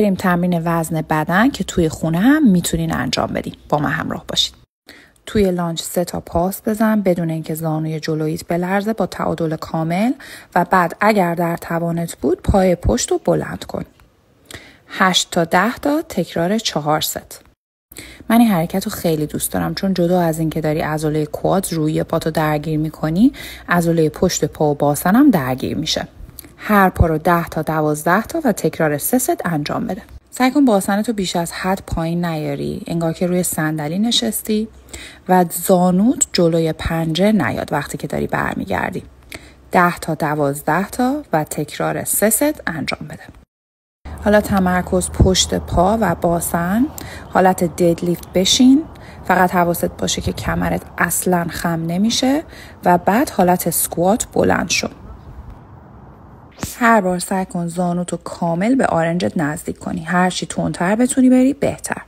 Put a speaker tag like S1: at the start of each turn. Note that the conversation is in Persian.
S1: بریم تمرین وزن بدن که توی خونه هم میتونین انجام بدین. با من همراه باشید. توی لانج 3 تا پاس بزن بدون اینکه زانوی جلویت بلرزه با تعادل کامل و بعد اگر در توانت بود پای پشت رو بلند کن. 8 تا 10 تا تکرار 4 ست. من این حرکت رو خیلی دوست دارم چون جدا از اینکه داری عضله کواد روی پاتو درگیر میکنی، عضله پشت پا و باسن هم درگیر میشه. هر پا رو 10 تا 12 تا و تکرار 3 ست انجام بده. سعی کن باسنتو بیش از حد پایین نیاری، انگار که روی صندلی نشستی و زانوت جلوی پنجه نیاد وقتی که داری برمیگردی. 10 تا 12 تا و تکرار 3 ست انجام بده. حالا تمرکز پشت پا و باسن، حالت ددلیفت بشین، فقط حواست باشه که کمرت اصلا خم نمیشه و بعد حالت سکوات بلند شو. هر بار سعی کن زانوتو کامل به آرنجت نزدیک کنی. هرچی تندتر بتونی بری بهتر.